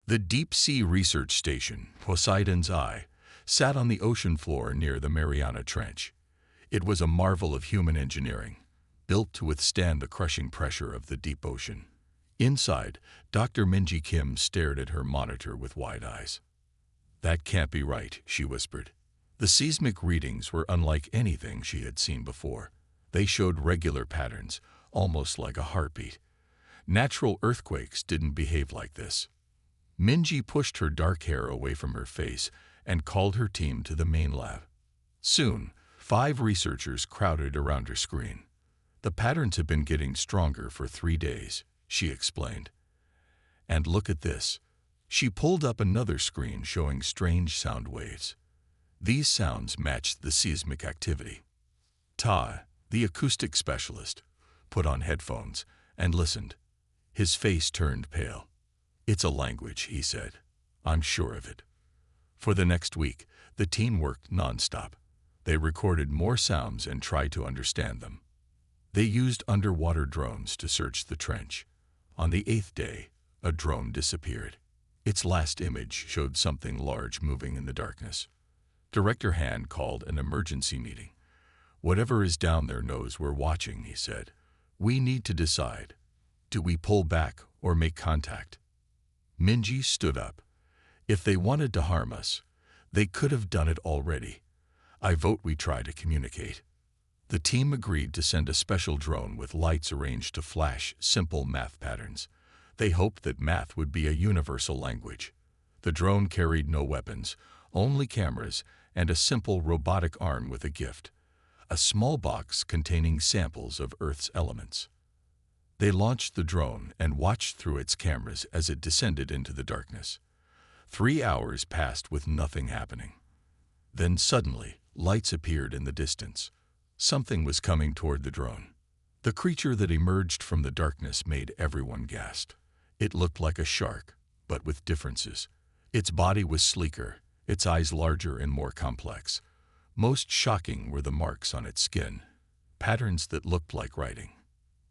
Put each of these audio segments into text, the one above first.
The Deep-Sea Research Station, Poseidon's Eye, sat on the ocean floor near the Mariana Trench. It was a marvel of human engineering, built to withstand the crushing pressure of the deep ocean. Inside, Dr. Minji Kim stared at her monitor with wide eyes. "That can't be right," she whispered. The seismic readings were unlike anything she had seen before. They showed regular patterns, almost like a heartbeat. Natural earthquakes didn't behave like this. Minji pushed her dark hair away from her face and called her team to the main lab. Soon, 5 researchers crowded around her screen. "The patterns have been getting stronger for 3 days," she explained. "And look at this." She pulled up another screen showing strange sound waves. These sounds matched the seismic activity. Ta, the acoustic specialist, put on headphones and listened. His face turned pale. "It's a language," he said. "I'm sure of it." For the next week, the team worked nonstop. They recorded more sounds and tried to understand them. They used underwater drones to search the trench. On the 8th day, a drone disappeared. Its last image showed something large moving in the darkness. Director Han called an emergency meeting. "Whatever is down there knows we're watching," he said. "We need to decide. Do we pull back or make contact?" Minji stood up. "If they wanted to harm us, they could have done it already. I vote we try to communicate." The team agreed to send a special drone with lights arranged to flash simple math patterns. They hoped that math would be a universal language. The drone carried no weapons, only cameras and a simple robotic arm with a gift, a small box containing samples of Earth's elements. They launched the drone and watched through its cameras as it descended into the darkness. 3 hours passed with nothing happening. Then suddenly, lights appeared in the distance. Something was coming toward the drone. The creature that emerged from the darkness made everyone gasp. It looked like a shark, but with differences. Its body was sleeker, its eyes larger and more complex. Most shocking were the marks on its skin, patterns that looked like writing.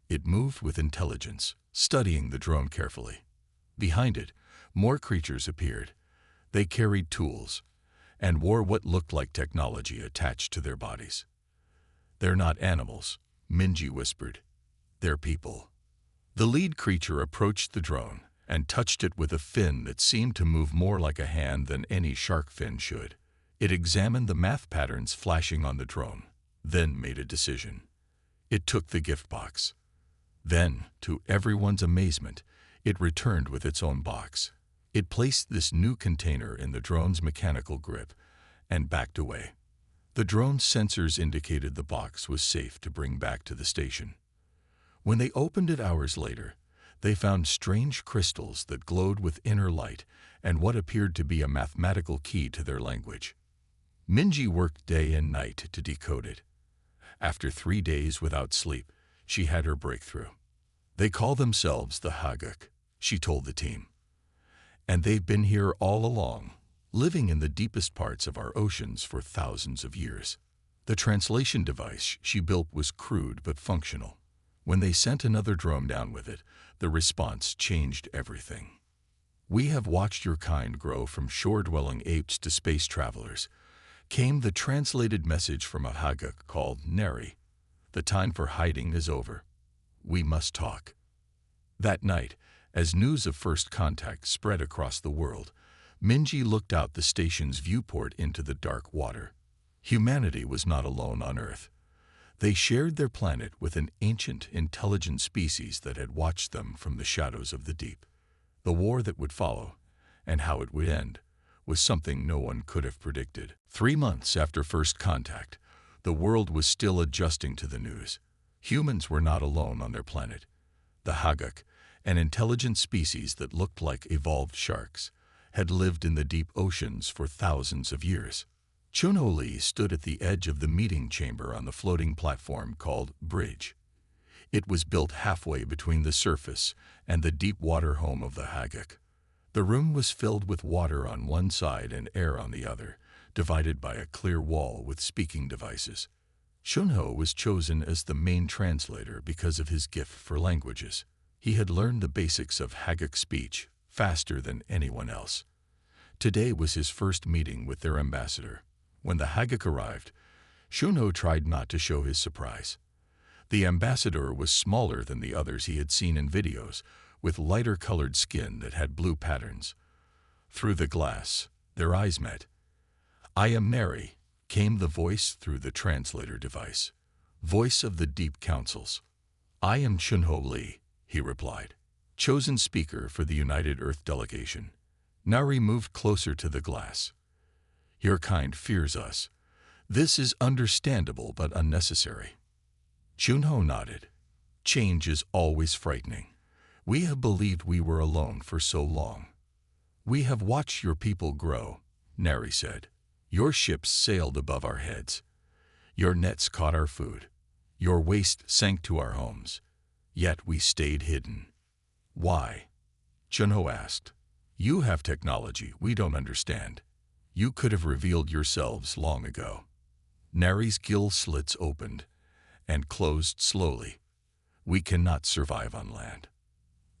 It moved with intelligence, studying the drone carefully. Behind it, more creatures appeared. They carried tools and wore what looked like technology attached to their bodies. "They're not animals," Minji whispered. "They're people." The lead creature approached the drone and touched it with a fin that seemed to move more like a hand than any shark fin should. It examined the math patterns flashing on the drone, then made a decision. It took the gift box. Then, to everyone's amazement, it returned with its own box. It placed this new container in the drone's mechanical grip and backed away. The drone's sensors indicated the box was safe to bring back to the station. When they opened it hours later, they found strange crystals that glowed with inner light and what appeared to be a mathematical key to their language. Minji worked day and night to decode it. After 3 days without sleep, she had her breakthrough. "They call themselves the Hagak," she told the team. "And they've been here all along, living in the deepest parts of our oceans for thousands of years." The translation device she built was crude but functional. When they sent another drone down with it, the response changed everything. "We have watched your kind grow from shore-dwelling apes to space travelers," came the translated message from a Hagak called Neri. "The time for hiding is over. We must talk." That night, as news of first contact spread across the world, Minji looked out the station's viewport into the dark water. Humanity was not alone on Earth. They shared their planet with an ancient, intelligent species that had watched them from the shadows of the deep. The war that would follow, and how it would end, was something no one could have predicted. 3 months after first contact, the world was still adjusting to the news. Humans were not alone on their planet. The Hagak, an intelligent species that looked like evolved sharks, had lived in the deep oceans for thousands of years. Chunho Lee stood at the edge of the meeting chamber on the floating platform called Bridge. It was built halfway between the surface and the deep water home of the Hagak. The room was filled with water on one side and air on the other, divided by a clear wall with speaking devices. Chunho was chosen as the main translator because of his gift for languages. He had learned the basics of Hagak speech, faster than anyone else. Today was his first meeting with their ambassador. When the Hagak arrived, Shunho tried not to show his surprise. The ambassador was smaller than the others he had seen in videos, with lighter-colored skin that had blue patterns. Through the glass, their eyes met. "I am Neri," came the voice through the translator device. "Voice of the Deep Councils." "I am Shunho Lee," he replied. "Chosen speaker for the United Earth delegation." Nari moved closer to the glass. "Your kind fears us. This is understandable but unnecessary." Shunho nodded. "Change is always frightening. We have believed we were alone for so long." "We have watched your people grow," Nari said. "Your ships sailed above our heads. Your nets caught our food. Your waste sank to our homes. Yet we stayed hidden." "Why?" Shunho asked. "You have technology we don't understand. You could have revealed yourselves long ago." Nari's gill slits opened and closed slowly. "We cannot survive on land.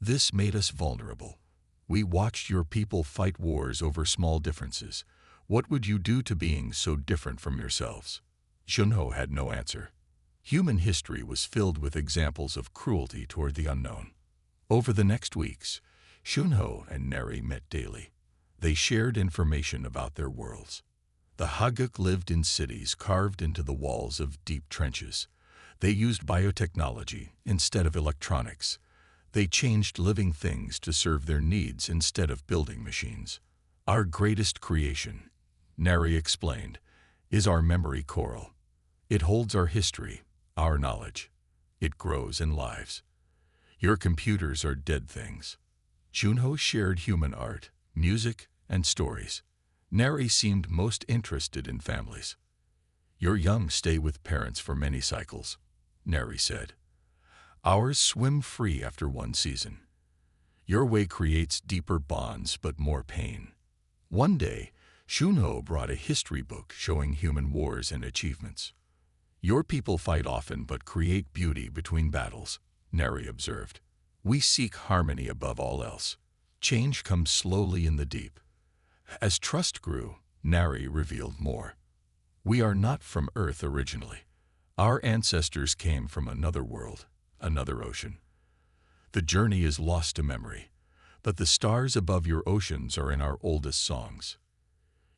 This made us vulnerable. We watched your people fight wars over small differences. What would you do to beings so different from yourselves?" Shunho had no answer. Human history was filled with examples of cruelty toward the unknown. Over the next weeks, Shunho and Neri met daily. They shared information about their worlds. The Hagak lived in cities carved into the walls of deep trenches. They used biotechnology instead of electronics. They changed living things to serve their needs instead of building machines. "Our greatest creation," Neri explained, "is our memory coral. It holds our history, our knowledge. It grows in lives. Your computers are dead things." Shunho shared human art, music, and stories. Neri seemed most interested in families. "Your young stay with parents for many cycles," Neri said. "Ours swim free after one season. Your way creates deeper bonds but more pain." One day, Shunho brought a history book showing human wars and achievements. "Your people fight often but create beauty between battles," Neri observed. "We seek harmony above all else. Change comes slowly in the deep." As trust grew, Nari revealed more. "We are not from Earth originally. Our ancestors came from another world, another ocean. The journey is lost to memory, but the stars above your oceans are in our oldest songs."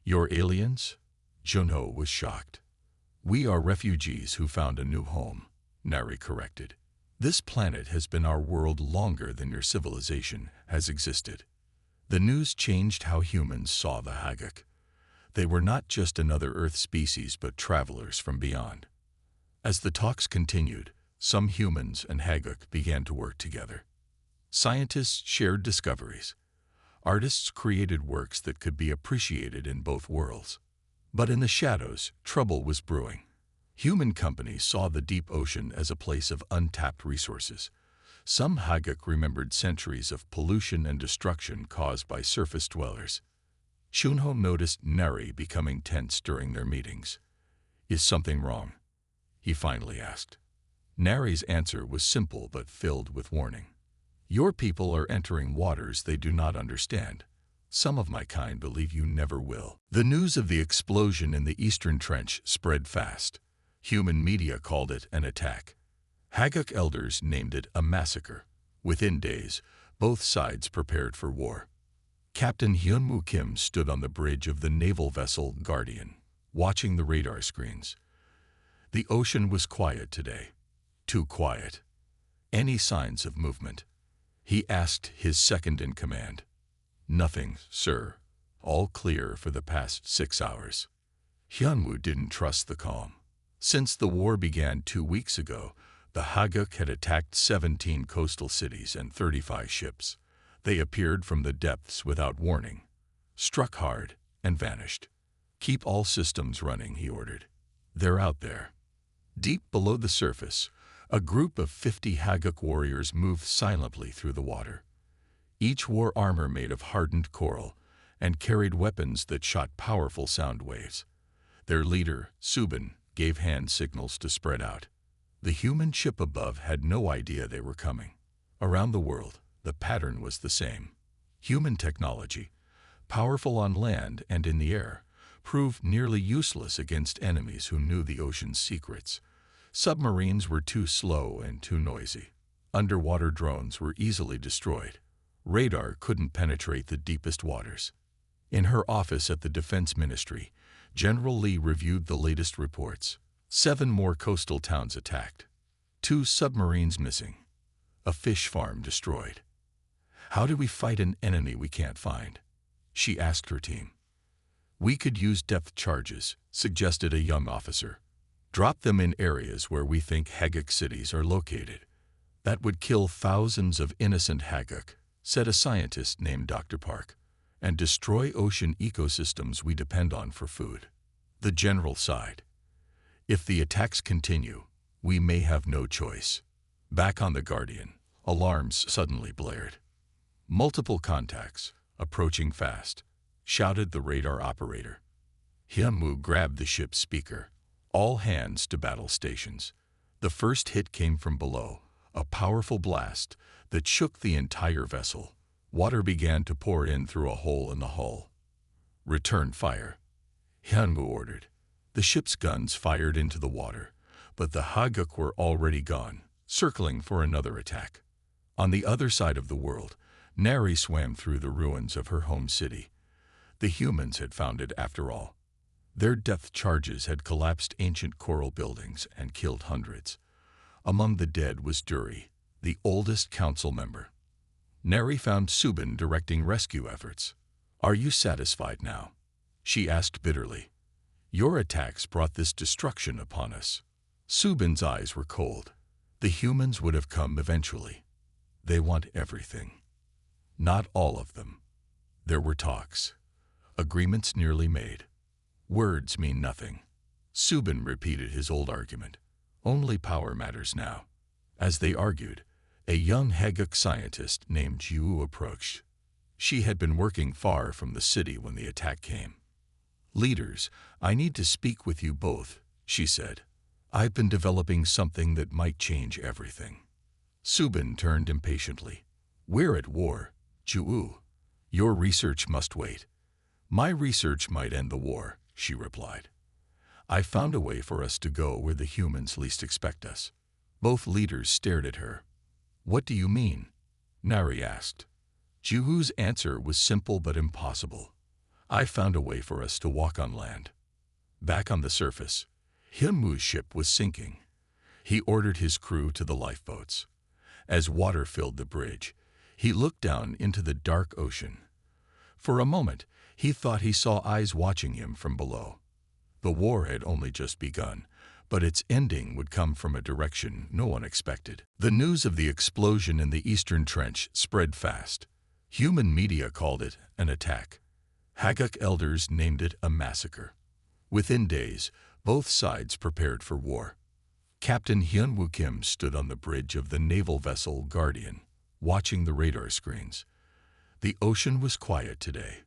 "Your aliens?" Shunho was shocked. "We are refugees who found a new home," Nari corrected. "This planet has been our world longer than your civilization has existed." The news changed how humans saw the Hagak. They were not just another Earth species but travelers from beyond. As the talks continued, some humans and Hagak began to work together. Scientists shared discoveries. Artists created works that could be appreciated in both worlds. But in the shadows, trouble was brewing. Human companies saw the deep ocean as a place of untapped resources. Some Hagak remembered centuries of pollution and destruction caused by surface dwellers. Shunho noticed Neri becoming tense during their meetings. "Is something wrong?" he finally asked. Neri's answer was simple but filled with warning. "Your people are entering waters they do not understand. Some of my kind believe you never will." The news of the explosion in the Eastern Trench spread fast. Human media called it an attack. Hagak elders named it a massacre. Within days, both sides prepared for war. Captain Hyunwoo Kim stood on the bridge of the naval vessel Guardian, watching the radar screens. The ocean was quiet today. Too quiet. "Any signs of movement?" he asked his second-in-command. "Nothing, sir. All clear for the past 6 hours." Hyunwoo didn't trust the calm. Since the war began 2 weeks ago, the Hagak had attacked 17 coastal cities and 35 ships. They appeared from the depths without warning, struck hard, and vanished. "Keep all systems running," he ordered. "They're out there." Deep below the surface, a group of 50 Hagak warriors moved silently through the water. Each wore armor made of hardened coral and carried weapons that shot powerful sound waves. Their leader, Subin, gave hand signals to spread out. The human ship above had no idea they were coming. Around the world, the pattern was the same. Human technology, powerful on land and in the air, proved nearly useless against enemies who knew the ocean's secrets. Submarines were too slow and too noisy. Underwater drones were easily destroyed. Radar couldn't penetrate the deepest waters. In her office at the Defense Ministry, General Lee reviewed the latest reports. 7 more coastal towns attacked. 2 submarines missing. A fish farm destroyed. How do we fight an enemy we can't find? She asked her team. We could use depth charges, suggested a young officer. Drop them in areas where we think Hagak cities are located. That would kill thousands of innocent Hagak, said a scientist named Dr. Park, and destroy ocean ecosystems we depend on for food. The general sighed. If the attacks continue, we may have no choice. Back on the Guardian, alarms suddenly blared. Multiple contacts, approaching fast, shouted the radar operator. Hyunwoo grabbed the ship's speaker. All hands to battle stations. The first hit came from below, a powerful blast that shook the entire vessel. Water began to pour in through a hole in the hull. Return fire, Hyunwoo ordered. The ship's guns fired into the water, but the Hagak were already gone, circling for another attack. On the other side of the world, Nari swam through the ruins of her home city. The humans had found it after all. Their depth charges had collapsed ancient coral buildings and killed hundreds. Among the dead was Duri, the oldest council member. Neri found Subin directing rescue efforts. Are you satisfied now? She asked bitterly. Your attacks brought this destruction upon us. Subin's eyes were cold. The humans would have come eventually. They want everything. Not all of them. There were talks. Agreements nearly made. Words mean nothing. Subin repeated his old argument. Only power matters now. As they argued, a young Hagak scientist named Jiwoo approached. She had been working far from the city when the attack came. Leaders, I need to speak with you both, she said. I've been developing something that might change everything. Subin turned impatiently. We're at war, Jiwoo. Your research must wait. My research might end the war, she replied. I found a way for us to go where the humans least expect us. Both leaders stared at her. What do you mean? Nari asked. Jiwoo's answer was simple but impossible. I found a way for us to walk on land. Back on the surface, Hyunwoo's ship was sinking. He ordered his crew to the lifeboats. As water filled the bridge, he looked down into the dark ocean. For a moment, he thought he saw eyes watching him from below. The war had only just begun, but its ending would come from a direction no one expected. The news of the explosion in the Eastern Trench spread fast. Human media called it an attack. Hagak elders named it a massacre. Within days, both sides prepared for war. Captain Hyunwoo Kim stood on the bridge of the naval vessel Guardian, watching the radar screens. The ocean was quiet today.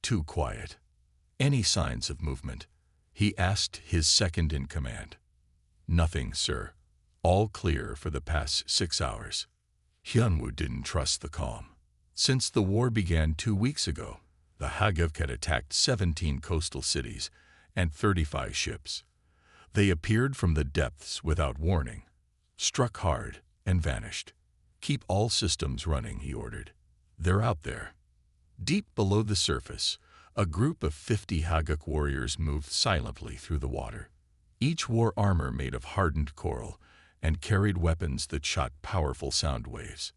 Too quiet. Any signs of movement? He asked his second-in-command. Nothing, sir. All clear for the past 6 hours. Hyunwoo didn't trust the calm. Since the war began 2 weeks ago, the Hagak had attacked 17 coastal cities and 35 ships. They appeared from the depths without warning, struck hard, and vanished. Keep all systems running, he ordered. They're out there. Deep below the surface, a group of 50 Hagak warriors moved silently through the water. Each wore armor made of hardened coral and carried weapons that shot powerful sound waves.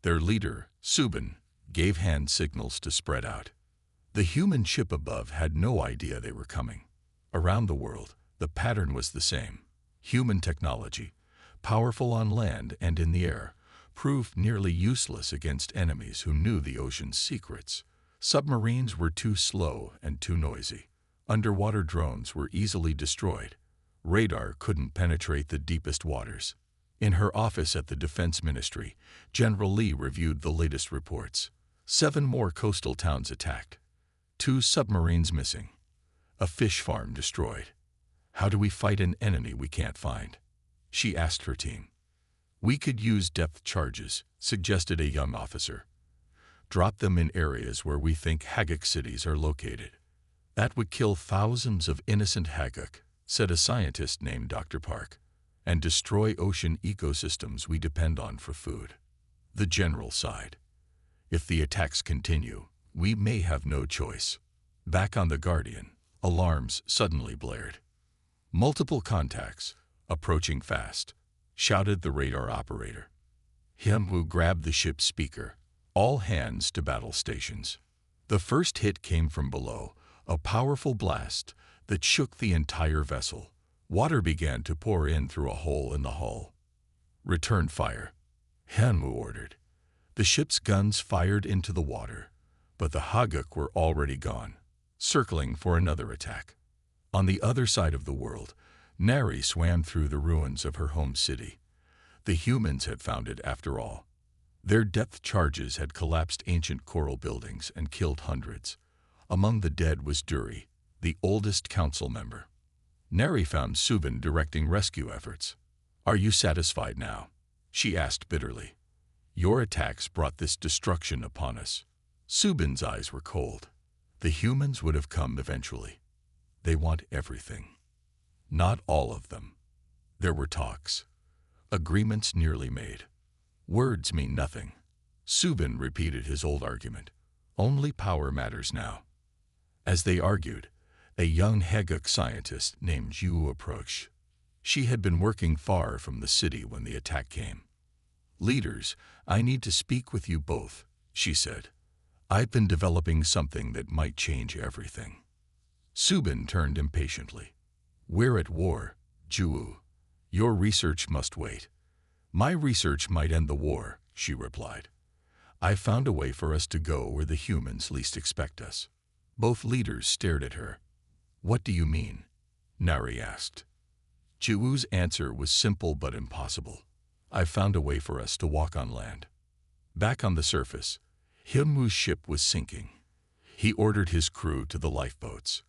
Their leader, Subin, gave hand signals to spread out. The human ship above had no idea they were coming. Around the world, the pattern was the same. Human technology, powerful on land and in the air, proved nearly useless against enemies who knew the ocean's secrets. Submarines were too slow and too noisy. Underwater drones were easily destroyed. Radar couldn't penetrate the deepest waters. In her office at the Defense Ministry, General Lee reviewed the latest reports. 7 more coastal towns attacked. 2 submarines missing. A fish farm destroyed. How do we fight an enemy we can't find? She asked her team. We could use depth charges, suggested a young officer. Drop them in areas where we think Hagak cities are located. That would kill thousands of innocent Hagak, said a scientist named Dr. Park, and destroy ocean ecosystems we depend on for food. The general sighed. If the attacks continue, we may have no choice. Back on the Guardian, alarms suddenly blared. Multiple contacts, approaching fast, shouted the radar operator. Hyunwoo grabbed the ship's speaker. All hands to battle stations. The first hit came from below, a powerful blast that shook the entire vessel. Water began to pour in through a hole in the hull. Return fire, Hyunwoo ordered. The ship's guns fired into the water, but the Hagak were already gone, circling for another attack. On the other side of the world, Nari swam through the ruins of her home city. The humans had found it after all. Their depth charges had collapsed ancient coral buildings and killed hundreds. Among the dead was Duri, the oldest council member. Nari found Subin directing rescue efforts. "Are you satisfied now?" she asked bitterly. "Your attacks brought this destruction upon us." Subin's eyes were cold. The humans would have come eventually. They want everything. Not all of them. There were talks. Agreements nearly made. Words mean nothing. Subin repeated his old argument. Only power matters now. As they argued, a young Hagak scientist named Ju approached. She had been working far from the city when the attack came. "Leaders, I need to speak with you both," she said. "I've been developing something that might change everything." Subin turned impatiently. "We're at war, Ju. Your research must wait." "My research might end the war," she replied. "I found a way for us to go where the humans least expect us." Both leaders stared at her. "What do you mean?" Nari asked. Juwoo's answer was simple but impossible. "I found a way for us to walk on land." Back on the surface, Hyunwoo's ship was sinking. He ordered his crew to the lifeboats.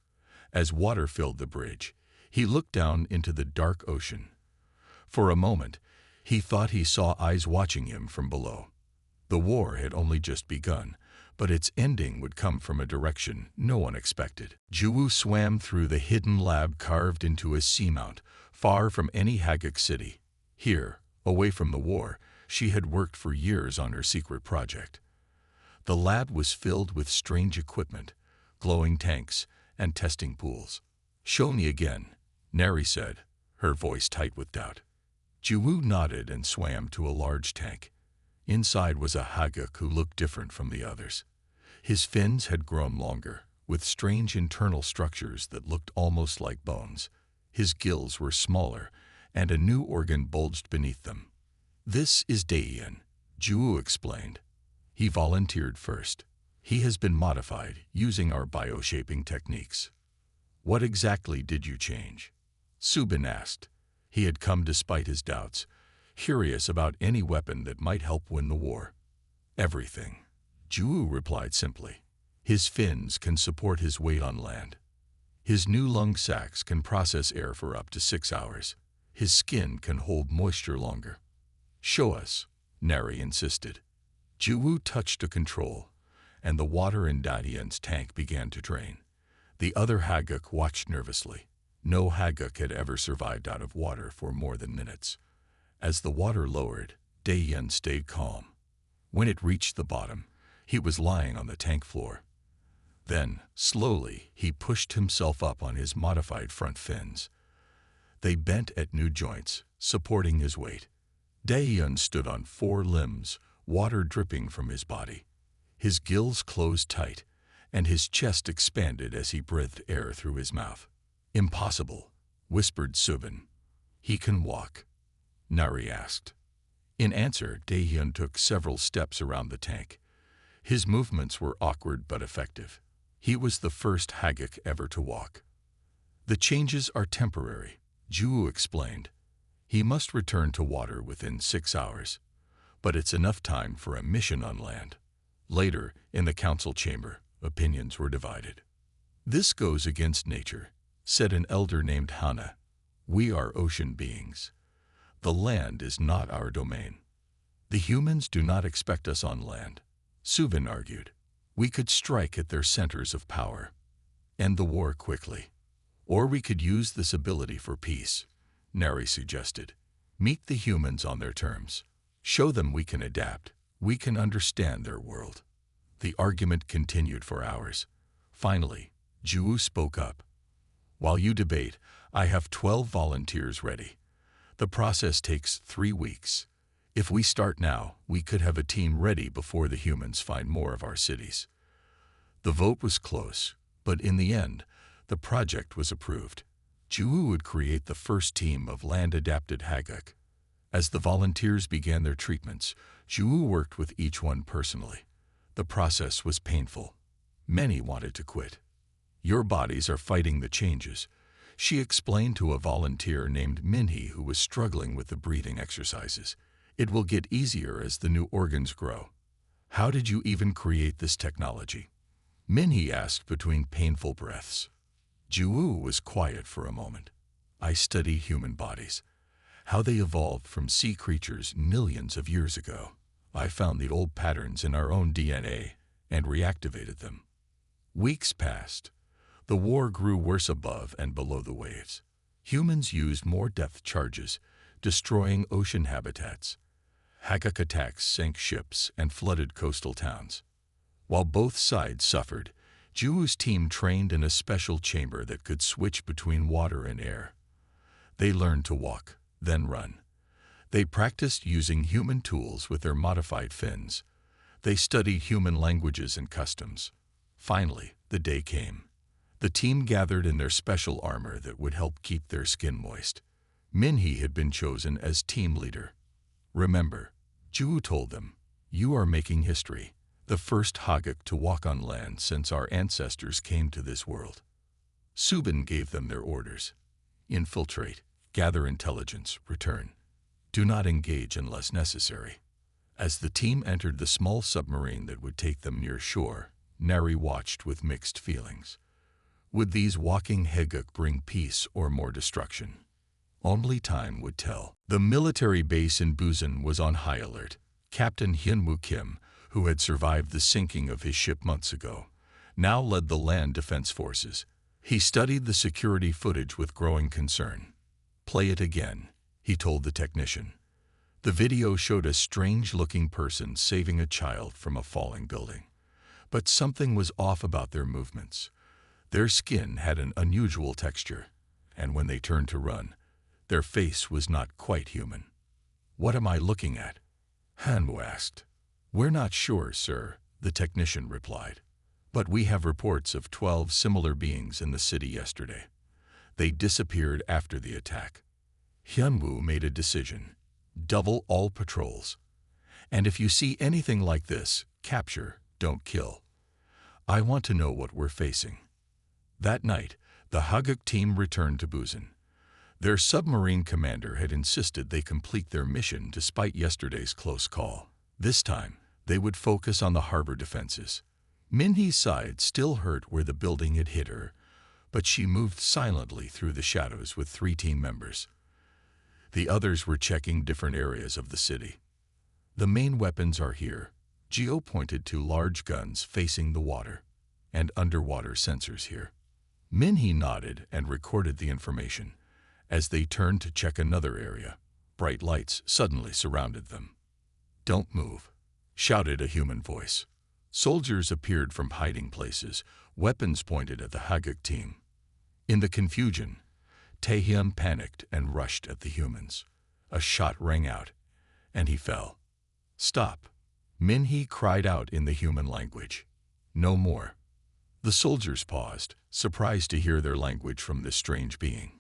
As water filled the bridge, he looked down into the dark ocean. For a moment, he thought he saw eyes watching him from below. The war had only just begun, but its ending would come from a direction no one expected. Juwoo swam through the hidden lab carved into a seamount, far from any Hagak city. Here, away from the war, she had worked for years on her secret project. The lab was filled with strange equipment, glowing tanks, and testing pools. "Show me again," Nari said, her voice tight with doubt. Juwoo nodded and swam to a large tank. Inside was a Hagak who looked different from the others. His fins had grown longer, with strange internal structures that looked almost like bones. His gills were smaller, and a new organ bulged beneath them. "This is Daeyeon," Juwoo explained. "He volunteered first. He has been modified using our bioshaping techniques." "What exactly did you change?" Subin asked. He had come despite his doubts, curious about any weapon that might help win the war. "Everything," Juwoo replied simply. "His fins can support his weight on land. His new lung sacs can process air for up to 6 hours. His skin can hold moisture longer." "Show us," Nari insisted. Juwoo touched a control, and the water in Daeyeon's tank began to drain. The other Hagak watched nervously. No Hagak had ever survived out of water for more than minutes. As the water lowered, Daeyeon stayed calm. When it reached the bottom, he was lying on the tank floor. Then, slowly, he pushed himself up on his modified front fins. They bent at new joints, supporting his weight. Daeyeon stood on 4 limbs, water dripping from his body. His gills closed tight, and his chest expanded as he breathed air through his mouth. "Impossible," whispered Subin. "He can walk?" Nari asked. In answer, Daeyeon took several steps around the tank. His movements were awkward but effective. He was the first Hagak ever to walk. "The changes are temporary," Juwoo explained. "He must return to water within 6 hours. But it's enough time for a mission on land." Later, in the council chamber, opinions were divided. "This goes against nature," said an elder named Hana. "We are ocean beings. The land is not our domain. The humans do not expect us on land. Suvin argued. We could strike at their centers of power, end the war quickly. Or we could use this ability for peace, Neri suggested. Meet the humans on their terms. Show them we can adapt. We can understand their world. The argument continued for hours. Finally, Ju spoke up. While you debate, I have 12 volunteers ready. The process takes 3 weeks. If we start now, we could have a team ready before the humans find more of our cities. The vote was close, but in the end, the project was approved. Ju would create the first team of land-adapted Hagak. As the volunteers began their treatments, Ju worked with each one personally. The process was painful. Many wanted to quit. Your bodies are fighting the changes, she explained to a volunteer named Minhee who was struggling with the breathing exercises. It will get easier as the new organs grow. How did you even create this technology? Minhee asked between painful breaths. Ju was quiet for a moment. I study human bodies, how they evolved from sea creatures millions of years ago. I found the old patterns in our own DNA and reactivated them. Weeks passed. The war grew worse above and below the waves. Humans used more depth charges, destroying ocean habitats. Hagak attacks sank ships and flooded coastal towns. While both sides suffered, Ju's team trained in a special chamber that could switch between water and air. They learned to walk, then run. They practiced using human tools with their modified fins. They studied human languages and customs. Finally, the day came. The team gathered in their special armor that would help keep their skin moist. Minhee had been chosen as team leader. Remember, Ju told them, you are making history, the first Hagak to walk on land since our ancestors came to this world. Subin gave them their orders. Infiltrate, gather intelligence, return. Do not engage unless necessary. As the team entered the small submarine that would take them near shore, Neri watched with mixed feelings. Would these walking Hagak bring peace or more destruction? Only time would tell. The military base in Busan was on high alert. Captain Hyunwoo Kim, who had survived the sinking of his ship months ago, now led the land defense forces. He studied the security footage with growing concern. Play it again, he told the technician. The video showed a strange-looking person saving a child from a falling building. But something was off about their movements. Their skin had an unusual texture, and when they turned to run, their face was not quite human. What am I looking at? Hyunwoo asked. We're not sure, sir, the technician replied. But we have reports of 12 similar beings in the city yesterday. They disappeared after the attack. Hyunwoo made a decision. Double all patrols. And if you see anything like this, capture, don't kill. I want to know what we're facing. That night, the Hagak team returned to Busan. Their submarine commander had insisted they complete their mission despite yesterday's close call. This time, they would focus on the harbor defenses. Minhee's side still hurt where the building had hit her, but she moved silently through the shadows with 3 team members. The others were checking different areas of the city. The main weapons are here. Geo pointed to large guns facing the water, and underwater sensors here. Minhee nodded and recorded the information. As they turned to check another area, bright lights suddenly surrounded them. Don't move, shouted a human voice. Soldiers appeared from hiding places, weapons pointed at the Hagak team. In the confusion, Taehyun panicked and rushed at the humans. A shot rang out, and he fell. Stop, Minhee cried out in the human language. No more. The soldiers paused, surprised to hear their language from this strange being.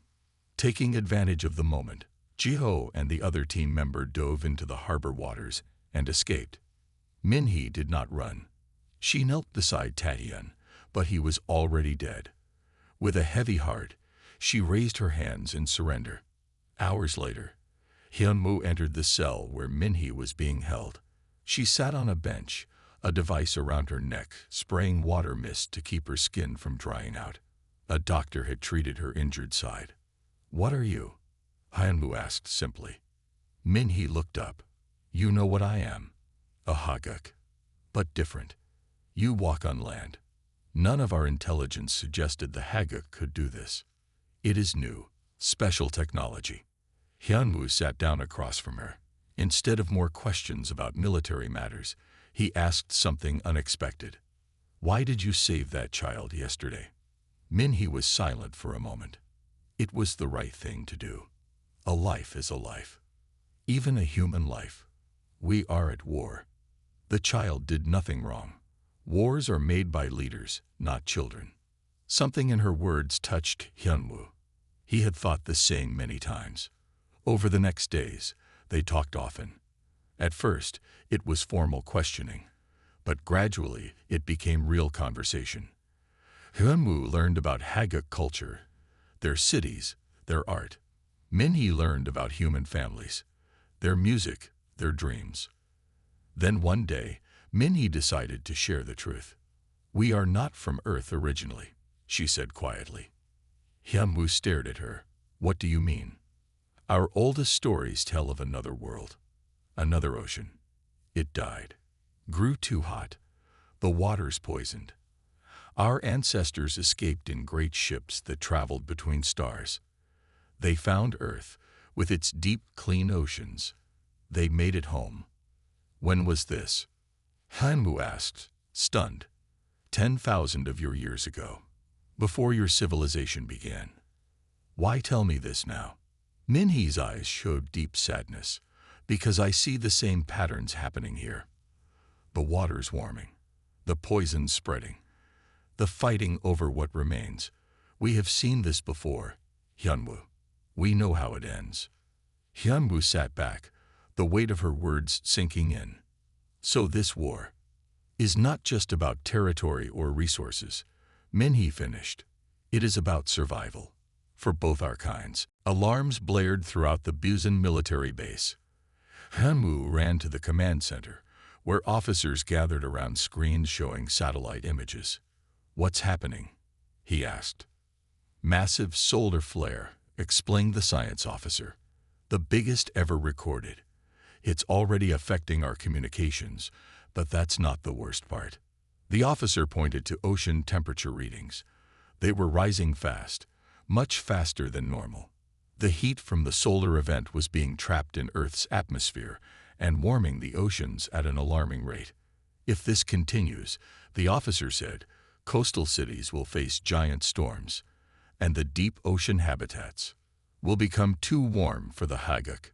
Taking advantage of the moment, Jiho and the other team member dove into the harbor waters and escaped. Minhee did not run. She knelt beside Taehyun, but he was already dead. With a heavy heart, she raised her hands in surrender. Hours later, Hyunwoo entered the cell where Minhee was being held. She sat on a bench, a device around her neck, spraying water mist to keep her skin from drying out. A doctor had treated her injured side. What are you? Hyunwoo asked simply. Minhee looked up. You know what I am. A Hagak. but different. You walk on land. None of our intelligence suggested the Haguk could do this. It is new, special technology. Hyunwoo sat down across from her. Instead of more questions about military matters, he asked something unexpected. Why did you save that child yesterday? Minhee was silent for a moment. It was the right thing to do. A life is a life. Even a human life. We are at war. The child did nothing wrong. Wars are made by leaders, not children. Something in her words touched Hyunwoo. He had thought the same many times. Over the next days, they talked often. At first, it was formal questioning, but gradually it became real conversation. Hyunwoo learned about Haguk culture, their cities, their art. Minhee learned about human families, their music, their dreams. Then one day, Minhee decided to share the truth. We are not from Earth originally, she said quietly. Hyunwoo stared at her. What do you mean? Our oldest stories tell of another world, another ocean. It died, grew too hot, the waters poisoned. Our ancestors escaped in great ships that traveled between stars. They found Earth, with its deep, clean oceans. They made it home. When was this? Hyunwoo asked, stunned. 10,000 of your years ago, before your civilization began. Why tell me this now? Minhee's eyes showed deep sadness, because I see the same patterns happening here. The water's warming, the poison spreading, the fighting over what remains. We have seen this before, Hyunwoo. We know how it ends. Hyunwoo sat back, the weight of her words sinking in. So this war is not just about territory or resources. Minhee finished. It is about survival. For both our kinds. Alarms blared throughout the Busan military base. Hyunwoo ran to the command center, where officers gathered around screens showing satellite images. What's happening? He asked. Massive solar flare, explained the science officer. The biggest ever recorded. It's already affecting our communications, but that's not the worst part. The officer pointed to ocean temperature readings. They were rising fast, much faster than normal. The heat from the solar event was being trapped in Earth's atmosphere and warming the oceans at an alarming rate. If this continues, the officer said, coastal cities will face giant storms, and the deep ocean habitats will become too warm for the Haguk.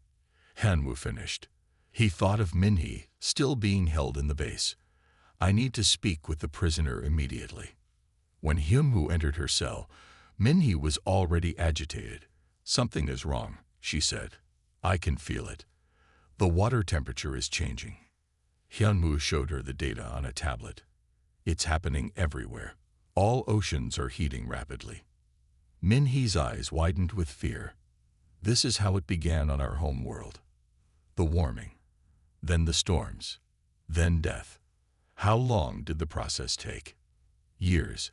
Hyunwoo finished. He thought of Minhee still being held in the base. I need to speak with the prisoner immediately. When Hyunwoo entered her cell, Minhee was already agitated. Something is wrong, she said. I can feel it. The water temperature is changing. Hyunwoo showed her the data on a tablet. It's happening everywhere. All oceans are heating rapidly. Minhee's eyes widened with fear. This is how it began on our home world. The warming, then the storms, then death. How long did the process take? Years,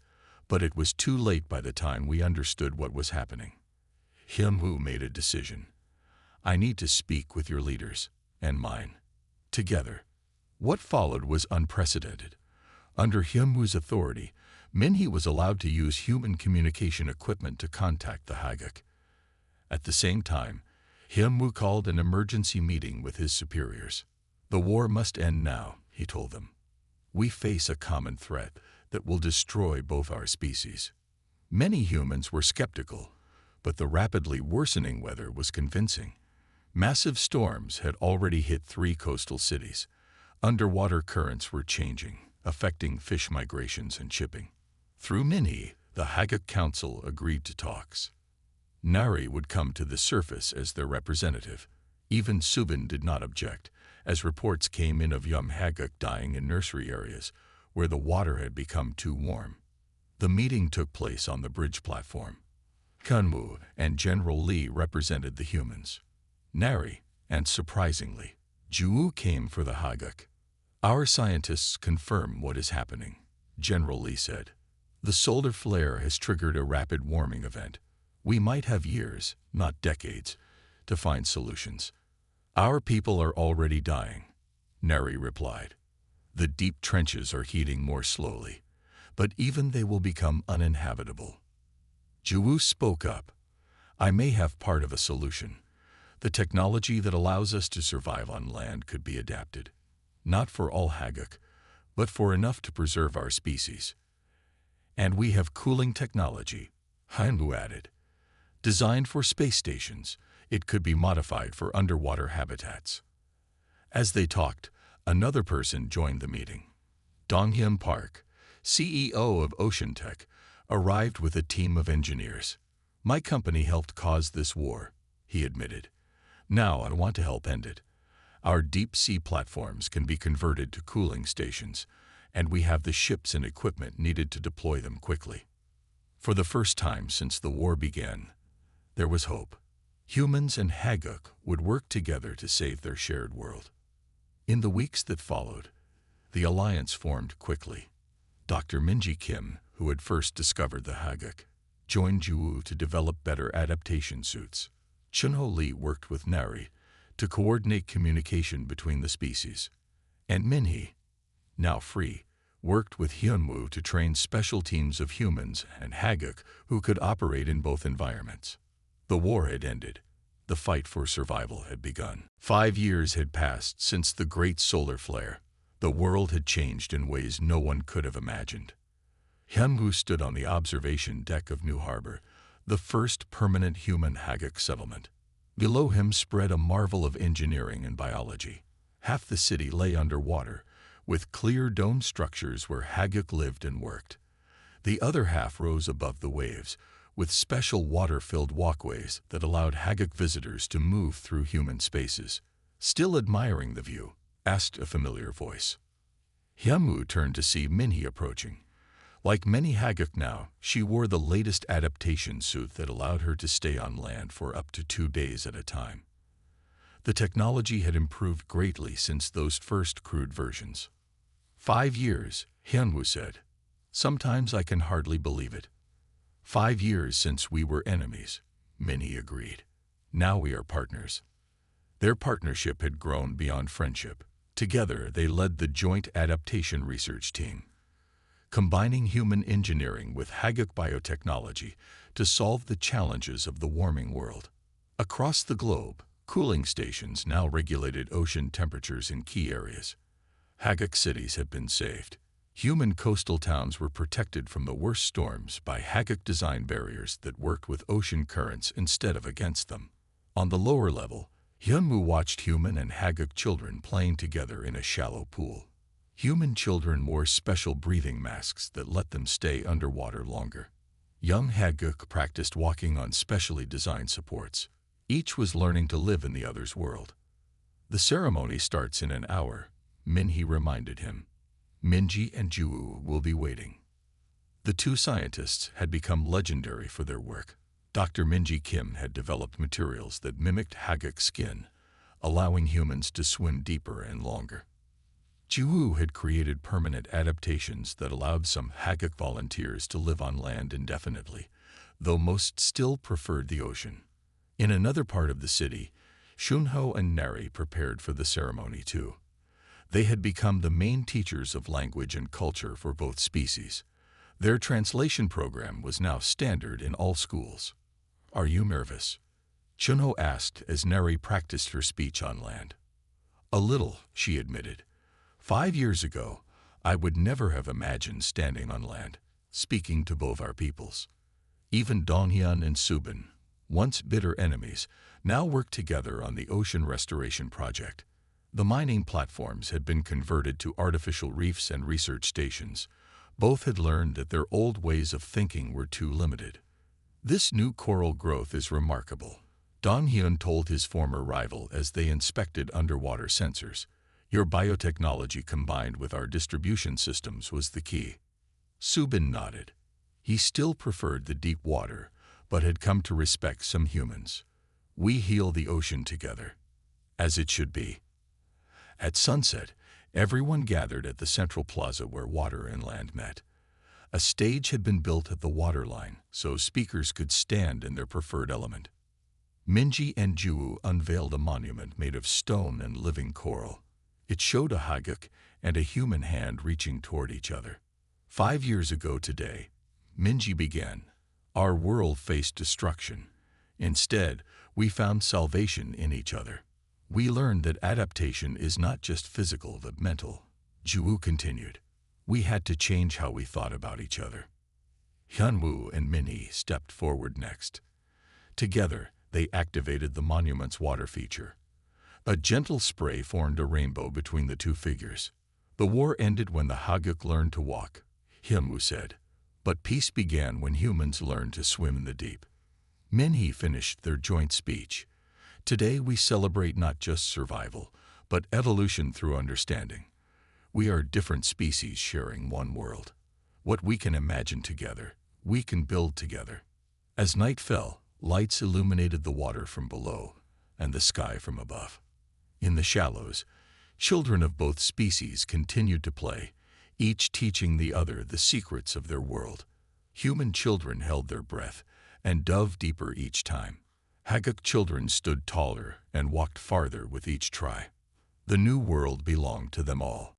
but it was too late by the time we understood what was happening. Hyunwoo made a decision. I need to speak with your leaders, and mine. Together. What followed was unprecedented. Under Hyunwoo's authority, Minhee was allowed to use human communication equipment to contact the Haguk. At the same time, Hyunwoo called an emergency meeting with his superiors. The war must end now, he told them. We face a common threat that will destroy both our species. Many humans were skeptical, but the rapidly worsening weather was convincing. Massive storms had already hit 3 coastal cities. Underwater currents were changing, affecting fish migrations and shipping. Through Minhee, the Haguk Council agreed to talks. Nari would come to the surface as their representative. Even Subin did not object, as reports came in of young Haguk dying in nursery areas where the water had become too warm. The meeting took place on the bridge platform. Hyunwoo and General Lee represented the humans. Nari, and surprisingly, Juu came for the Haguk. Our scientists confirm what is happening, General Lee said. The solar flare has triggered a rapid warming event. We might have years, not decades, to find solutions. Our people are already dying, Nari replied. The deep trenches are heating more slowly, but even they will become uninhabitable. Jiwoo spoke up. I may have part of a solution. The technology that allows us to survive on land could be adapted. Not for all Haguk, but for enough to preserve our species. And we have cooling technology, Hanwoo added. Designed for space stations, it could be modified for underwater habitats. As they talked, another person joined the meeting. Donghyun Park, CEO of Ocean Tech, arrived with a team of engineers. My company helped cause this war, he admitted. Now I want to help end it. Our deep-sea platforms can be converted to cooling stations, and we have the ships and equipment needed to deploy them quickly. For the first time since the war began, there was hope. Humans and Haguk would work together to save their shared world. In the weeks that followed, the alliance formed quickly. Dr. Minji Kim, who had first discovered the Haguk, joined Jiwoo to develop better adaptation suits. Chunho Lee worked with Nari to coordinate communication between the species. And Minhee, now free, worked with Hyunwoo to train special teams of humans and Haguk who could operate in both environments. The war had ended. The fight for survival had begun. 5 years had passed since the great solar flare. The world had changed in ways no one could have imagined. Hyunwoo stood on the observation deck of New Harbor, the first permanent human Haguk settlement. Below him spread a marvel of engineering and biology. Half the city lay underwater, with clear dome structures where Haguk lived and worked. The other half rose above the waves, with special water-filled walkways that allowed Haguk visitors to move through human spaces. Still admiring the view, asked a familiar voice. Hyunwoo turned to see Minhee approaching. Like many Haguk now, she wore the latest adaptation suit that allowed her to stay on land for up to 2 days at a time. The technology had improved greatly since those first crude versions. 5 years, Hyunwoo said. Sometimes I can hardly believe it. 5 years since we were enemies, Minhee agreed. Now we are partners. Their partnership had grown beyond friendship. Together, they led the Joint Adaptation Research Team, combining human engineering with Haguk biotechnology to solve the challenges of the warming world. Across the globe, cooling stations now regulated ocean temperatures in key areas. Haguk cities have been saved. Human coastal towns were protected from the worst storms by Haguk design barriers that worked with ocean currents instead of against them. On the lower level, Hyunwoo watched human and Haguk children playing together in a shallow pool. Human children wore special breathing masks that let them stay underwater longer. Young Haguk practiced walking on specially designed supports. Each was learning to live in the other's world. The ceremony starts in an hour, Minhee reminded him. Minji and Jiwoo will be waiting. The two scientists had become legendary for their work. Dr. Minji Kim had developed materials that mimicked Haguk skin, allowing humans to swim deeper and longer. Jiwoo had created permanent adaptations that allowed some Haguk volunteers to live on land indefinitely, though most still preferred the ocean. In another part of the city, Shunho and Nari prepared for the ceremony too. They had become the main teachers of language and culture for both species. Their translation program was now standard in all schools. Are you nervous? Chunho asked as Nari practiced her speech on land. A little, she admitted. 5 years ago, I would never have imagined standing on land, speaking to both our peoples. Even Donghyun and Subin, once bitter enemies, now worked together on the ocean restoration project. The mining platforms had been converted to artificial reefs and research stations. Both had learned that their old ways of thinking were too limited. This new coral growth is remarkable, Donghyun told his former rival as they inspected underwater sensors. Your biotechnology combined with our distribution systems was the key. Subin nodded. He still preferred the deep water, but had come to respect some humans. We heal the ocean together, as it should be. At sunset, everyone gathered at the central plaza where water and land met. A stage had been built at the waterline so speakers could stand in their preferred element. Minji and Jiwoo unveiled a monument made of stone and living coral. It showed a Haguk and a human hand reaching toward each other. 5 years ago today, Minji began. Our world faced destruction. Instead, we found salvation in each other. We learned that adaptation is not just physical but mental. Juwu continued. We had to change how we thought about each other. Hyunwoo and Minhee stepped forward next. Together, they activated the monument's water feature. A gentle spray formed a rainbow between the two figures. The war ended when the Haguk learned to walk, Hyunwoo said. But peace began when humans learned to swim in the deep. Minhee finished their joint speech. Today we celebrate not just survival, but evolution through understanding. We are different species sharing one world. What we can imagine together, we can build together. As night fell, lights illuminated the water from below and the sky from above. In the shallows, children of both species continued to play, each teaching the other the secrets of their world. Human children held their breath and dove deeper each time. Haguk children stood taller and walked farther with each try. The new world belonged to them all.